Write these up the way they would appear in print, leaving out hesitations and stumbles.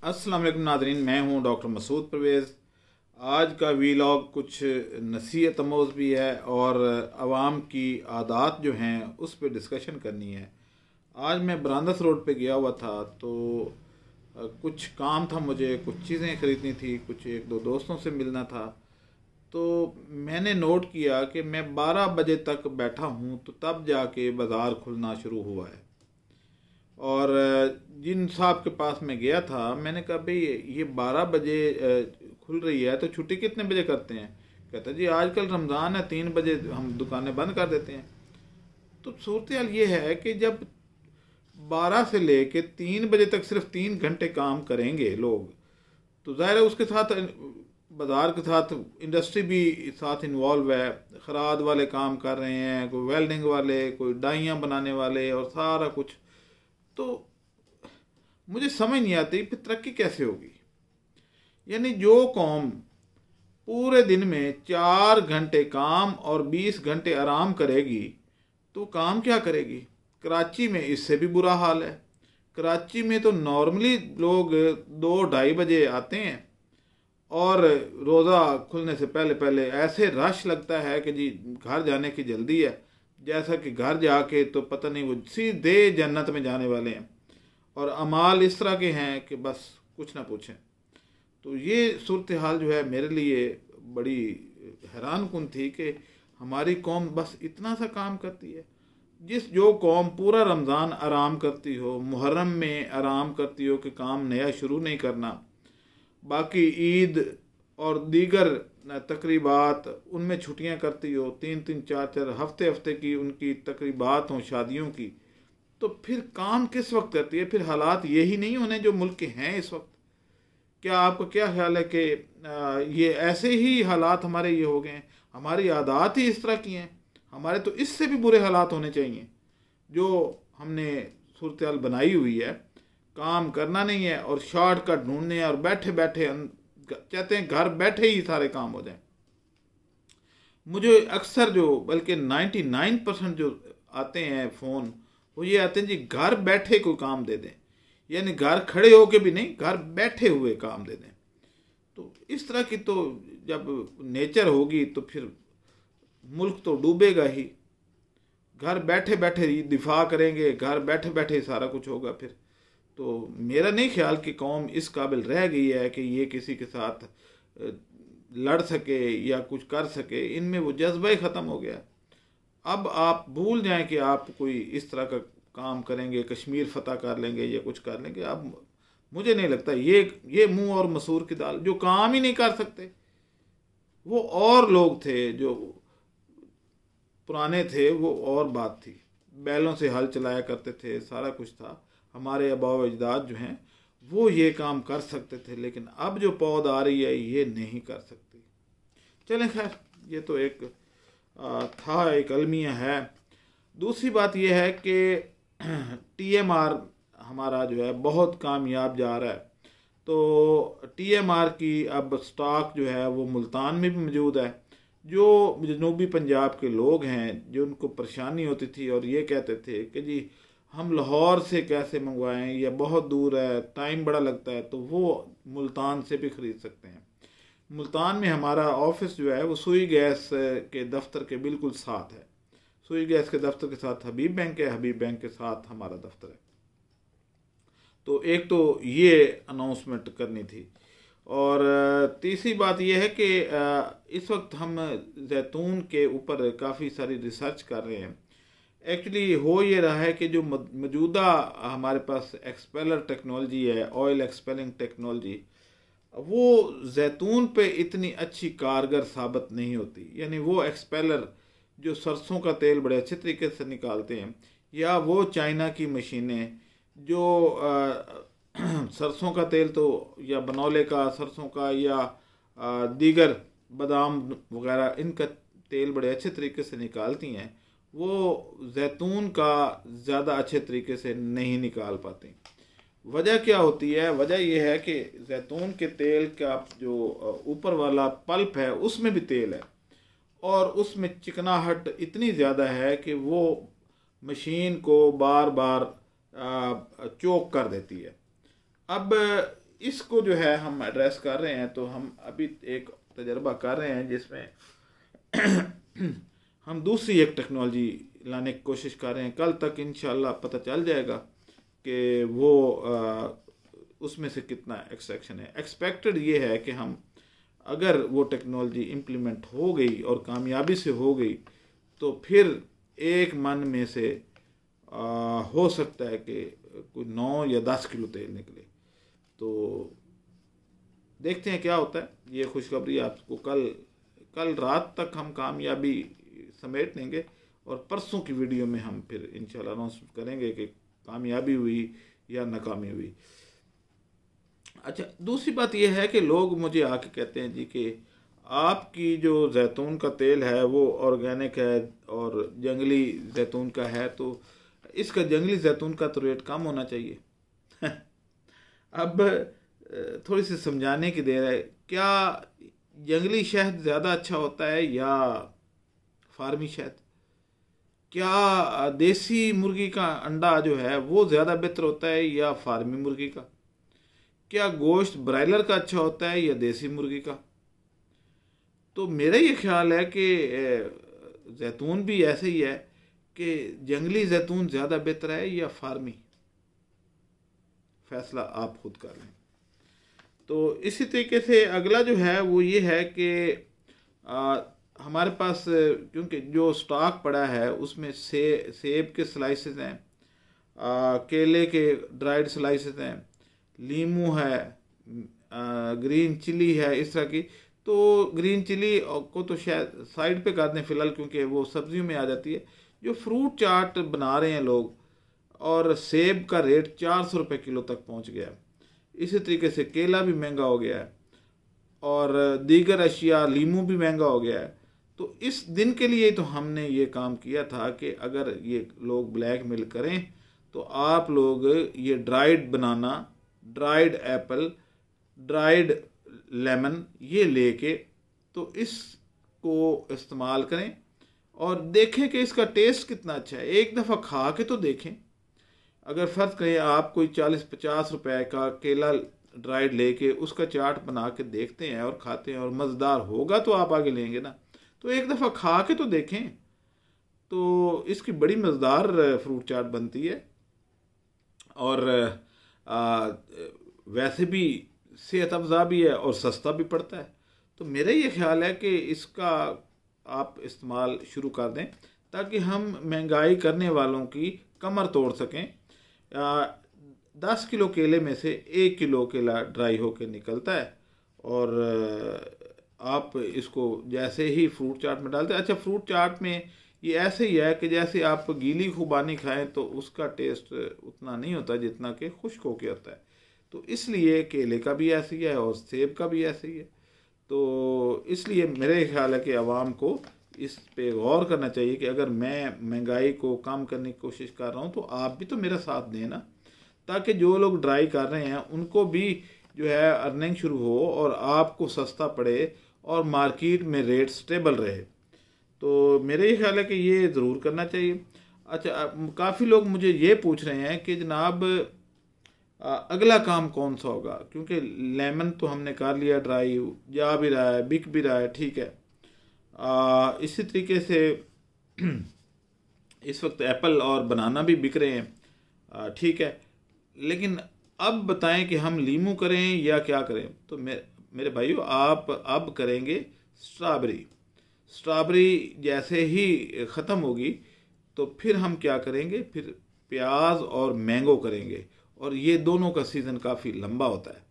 अस्सलाम वालेकुम नादरीन, मैं हूं डॉक्टर मसूद परवेज़। आज का वीलॉग कुछ नसीहत अमोज़ भी है और आवाम की आदात जो हैं उस पर डिस्कशन करनी है। आज मैं ब्रांदस रोड पे गया हुआ था तो कुछ काम था, मुझे कुछ चीज़ें ख़रीदनी थी, कुछ एक दो दोस्तों से मिलना था। तो मैंने नोट किया कि मैं 12 बजे तक बैठा हूँ तो तब जाके बाज़ार खुलना शुरू हुआ है। और जिन साहब के पास मैं गया था, मैंने कहा भाई ये 12 बजे खुल रही है तो छुट्टी कितने बजे करते हैं? कहता जी आजकल रमज़ान है, 3 बजे हम दुकानें बंद कर देते हैं। तो सूरत हाल ये है कि जब 12 से लेके 3 बजे तक सिर्फ 3 घंटे काम करेंगे लोग, तो ज़ाहिर है उसके साथ बाज़ार के साथ इंडस्ट्री भी साथ इन्वॉल्व है। खराद वाले काम कर रहे हैं, कोई वेल्डिंग वाले, कोई डाइयाँ बनाने वाले और सारा कुछ। तो मुझे समझ नहीं आती फिर तरक्की कैसे होगी। यानी जो कौम पूरे दिन में 4 घंटे काम और 20 घंटे आराम करेगी तो काम क्या करेगी? कराची में इससे भी बुरा हाल है। कराची में तो नॉर्मली लोग 2-2:30 बजे आते हैं और रोज़ा खुलने से पहले पहले ऐसे रश लगता है कि जी घर जाने की जल्दी है, जैसा कि घर जाके तो पता नहीं वो सीधे जन्नत में जाने वाले हैं। और अमाल इस तरह के हैं कि बस कुछ ना पूछें। तो ये सूरत हाल जो है मेरे लिए बड़ी हैरान कुन थी कि हमारी कौम बस इतना सा काम करती है। जो कौम पूरा रमज़ान आराम करती हो, मुहर्रम में आराम करती हो कि काम नया शुरू नहीं करना, बाकी ईद और दीगर तकरीबात उनमें छुट्टियां करती हो, 3-3 4-4 हफ्ते हफ्ते की उनकी तकरीबात हों शादियों की, तो फिर काम किस वक्त करती है? फिर हालात यही नहीं होने जो मुल्क के हैं इस वक्त? क्या आपका क्या ख्याल है कि ये ऐसे ही हालात हमारे ये हो गए हैं? हमारी आदत ही इस तरह की हैं। हमारे तो इससे भी बुरे हालात होने चाहिए। जो हमने सूरत हाल बनाई हुई है, काम करना नहीं है और शॉर्टकट ढूंढने हैं और बैठे बैठे चाहते हैं घर बैठे ही सारे काम हो जाएं। मुझे अक्सर जो बल्कि 99% जो आते हैं फ़ोन, वो ये आते हैं जी घर बैठे कोई काम दे दें। यानी घर खड़े होके भी नहीं, घर बैठे हुए काम दे दें। तो इस तरह की तो जब नेचर होगी तो फिर मुल्क तो डूबेगा ही। घर बैठे बैठे ही दिफा करेंगे, घर बैठे बैठे ही सारा कुछ होगा फिर। तो मेरा नहीं ख्याल कि कौम इस काबिल रह गई है कि ये किसी के साथ लड़ सके या कुछ कर सके। इनमें वो जज्बा ही ख़त्म हो गया। अब आप भूल जाएं कि आप कोई इस तरह का काम करेंगे, कश्मीर फतह कर लेंगे या कुछ कर लेंगे। अब मुझे नहीं लगता ये मुंह और मसूर की दाल जो काम ही नहीं कर सकते। वो और लोग थे जो पुराने थे, वो और बात थी। बैलों से हल चलाया करते थे, सारा कुछ था। हमारे आबाओ अजदाद जो हैं वो ये काम कर सकते थे, लेकिन अब जो पौध आ रही है ये नहीं कर सकती। चलें खैर, ये तो एक था, एक अलमिया है। दूसरी बात यह है कि TMR हमारा जो है बहुत कामयाब जा रहा है। तो TMR की अब स्टॉक जो है वो मुल्तान में भी मौजूद है। जो जनूबी पंजाब के लोग हैं, जो उनको परेशानी होती थी और ये कहते थे कि जी हम लाहौर से कैसे मंगवाएं, या बहुत दूर है, टाइम बड़ा लगता है, तो वो मुल्तान से भी ख़रीद सकते हैं। मुल्तान में हमारा ऑफिस जो है वो सुई गैस के दफ्तर के बिल्कुल साथ है। सुई गैस के दफ्तर के साथ हबीब बैंक है, हबीब बैंक के साथ हमारा दफ्तर है। तो एक तो ये अनाउंसमेंट करनी थी। और तीसरी बात यह है कि इस वक्त हम जैतून के ऊपर काफ़ी सारी रिसर्च कर रहे हैं। एक्चुअली हो ये रहा है कि जो मौजूदा हमारे पास एक्सपेलर टेक्नोलॉजी है, ऑयल एक्सपेलिंग टेक्नोलॉजी, वो जैतून पे इतनी अच्छी कारगर साबित नहीं होती। यानी वो एक्सपेलर जो सरसों का तेल बड़े अच्छे तरीके से निकालते हैं, या वो चाइना की मशीनें जो सरसों का तेल तो या बनौले का, सरसों का या दीगर बादाम वगैरह, इनका तेल बड़े अच्छे तरीके से निकालती हैं, वो जैतून का ज़्यादा अच्छे तरीके से नहीं निकाल पाती। वजह क्या होती है? वजह यह है कि जैतून के तेल का जो ऊपर वाला पल्प है उसमें भी तेल है और उसमें चिकनाहट इतनी ज़्यादा है कि वो मशीन को बार बार चोक कर देती है। अब इसको जो है हम एड्रेस कर रहे हैं। तो हम अभी एक तजर्बा कर रहे हैं जिसमें हम दूसरी एक टेक्नोलॉजी लाने की कोशिश कर रहे हैं। कल तक इंशाल्लाह पता चल जाएगा कि वो उसमें से कितना एक्सट्रैक्शन है। एक्सपेक्टेड ये है कि हम अगर वो टेक्नोलॉजी इम्प्लीमेंट हो गई और कामयाबी से हो गई तो फिर एक मन में से हो सकता है कि कोई 9 या 10 किलो तेल निकले। तो देखते हैं क्या होता है। ये खुशखबरी आपको कल रात तक हम कामयाबी समेट लेंगे और परसों की वीडियो में हम फिर इंशाल्लाह अनाउंस करेंगे कि कामयाबी हुई या नाकामी हुई। अच्छा, दूसरी बात यह है कि लोग मुझे आके कहते हैं जी कि आपकी जो जैतून का तेल है वो ऑर्गेनिक है और जंगली जैतून का है, तो इसका जंगली जैतून का तो रेट कम होना चाहिए। अब थोड़ी सी समझाने की देर है। क्या जंगली शहद ज़्यादा अच्छा होता है या फार्मी शहद? क्या देसी मुर्गी का अंडा जो है वो ज़्यादा बेहतर होता है या फार्मी मुर्गी का? क्या गोश्त ब्रायलर का अच्छा होता है या देसी मुर्गी का? तो मेरा ये ख्याल है कि जैतून भी ऐसे ही है कि जंगली जैतून ज़्यादा बेहतर है या फार्मी। फैसला आप खुद कर लें। तो इसी तरीके से अगला जो है वो ये है कि हमारे पास क्योंकि जो स्टॉक पड़ा है उसमें सेब के स्लाइसेस हैं, केले के ड्राइड स्लाइसेस हैं, लीमू है, ग्रीन चिली है, इस तरह की। तो ग्रीन चिली को तो शायद साइड पे कर दें फ़िलहाल क्योंकि वो सब्जियों में आ जाती है। जो फ्रूट चाट बना रहे हैं लोग, और सेब का रेट 400 रुपये किलो तक पहुंच गया है। इसी तरीके से केला भी महंगा हो गया है और दीगर अशिया, लीमू भी महंगा हो गया है। तो इस दिन के लिए तो हमने ये काम किया था कि अगर ये लोग ब्लैक मेल करें तो आप लोग ये ड्राइड बनाना, ड्राइड एप्पल, ड्राइड लेमन ये लेके तो इसको इस्तेमाल करें और देखें कि इसका टेस्ट कितना अच्छा है। एक दफ़ा खा के तो देखें। अगर फ़र्ज़ करें आप कोई 40-50 रुपए का केला ड्राइड लेके उसका चाट बना के देखते हैं और खाते हैं और मज़ेदार होगा तो आप आगे लेंगे ना। तो एक दफ़ा खा के तो देखें। तो इसकी बड़ी मज़ेदार फ्रूट चाट बनती है और वैसे भी सेहत अफ़ज़ा भी है और सस्ता भी पड़ता है। तो मेरा ये ख्याल है कि इसका आप इस्तेमाल शुरू कर दें ताकि हम महंगाई करने वालों की कमर तोड़ सकें। 10 किलो केले में से 1 किलो केला ड्राई होकर निकलता है और आप इसको जैसे ही फ्रूट चाट में डालते हैं। अच्छा, फ्रूट चाट में ये ऐसे ही है कि जैसे आप गीली खुबानी खाएं तो उसका टेस्ट उतना नहीं होता जितना कि खुश्क होके होता है। तो इसलिए केले का भी ऐसे ही है और सेब का भी ऐसे ही है। तो इसलिए मेरे ख्याल है कि आवाम को इस पे गौर करना चाहिए कि अगर मैं महंगाई को कम करने की कोशिश कर रहा हूँ तो आप भी तो मेरा साथ दें ना, ताकि जो लोग ड्राई कर रहे हैं उनको भी जो है अर्निंग शुरू हो और आपको सस्ता पड़े और मार्केट में रेट स्टेबल रहे। तो मेरे ये ख्याल है कि ये ज़रूर करना चाहिए। अच्छा, काफ़ी लोग मुझे ये पूछ रहे हैं कि जनाब अगला काम कौन सा होगा, क्योंकि लेमन तो हमने कर लिया, ड्राई जा भी रहा है, बिक भी रहा है, ठीक है। इसी तरीके से इस वक्त एप्पल और बनाना भी बिक रहे हैं, ठीक है। लेकिन अब बताएं कि हम लीमू करें या क्या करें। तो मेरे भाइयों, आप अब करेंगे स्ट्रॉबेरी। स्ट्रॉबेरी जैसे ही ख़त्म होगी तो फिर हम क्या करेंगे, फिर प्याज और मैंगो करेंगे और ये दोनों का सीज़न काफ़ी लंबा होता है।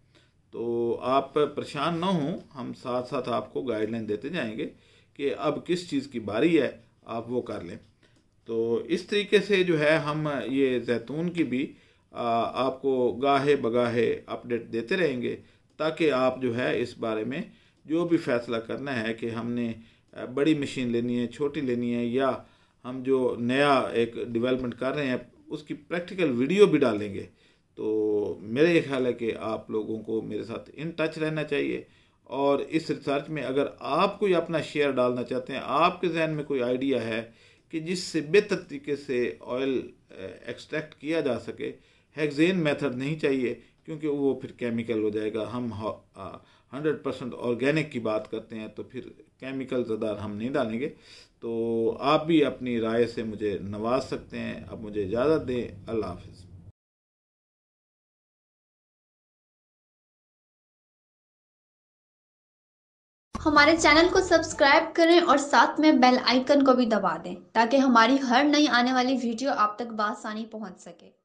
तो आप परेशान ना हों, हम साथ साथ आपको गाइडलाइन देते जाएंगे कि अब किस चीज़ की बारी है, आप वो कर लें। तो इस तरीके से जो है हम ये जैतून की भी आपको गाहे बगाहे अपडेट देते रहेंगे ताकि आप जो है इस बारे में जो भी फैसला करना है कि हमने बड़ी मशीन लेनी है, छोटी लेनी है, या हम जो नया एक डेवलपमेंट कर रहे हैं उसकी प्रैक्टिकल वीडियो भी डालेंगे। तो मेरा ये ख्याल है कि आप लोगों को मेरे साथ इन टच रहना चाहिए और इस रिसर्च में अगर आप कोई अपना शेयर डालना चाहते हैं, आपके जहन में कोई आइडिया है कि जिससे बेहतर तरीके से ऑयल एक्सट्रैक्ट किया जा सके, हेक्सेन मेथड नहीं चाहिए, क्योंकि वो फिर केमिकल हो जाएगा। हम 100% ऑर्गेनिक की बात करते हैं तो फिर केमिकल ज़्यादा हम नहीं डालेंगे। तो आप भी अपनी राय से मुझे नवाज सकते हैं। अब मुझे इजाज़त दें। अल्लाह हाफ़िज़। हमारे चैनल को सब्सक्राइब करें और साथ में बेल आइकन को भी दबा दें ताकि हमारी हर नई आने वाली वीडियो आप तक बआसानी पहुंच सके।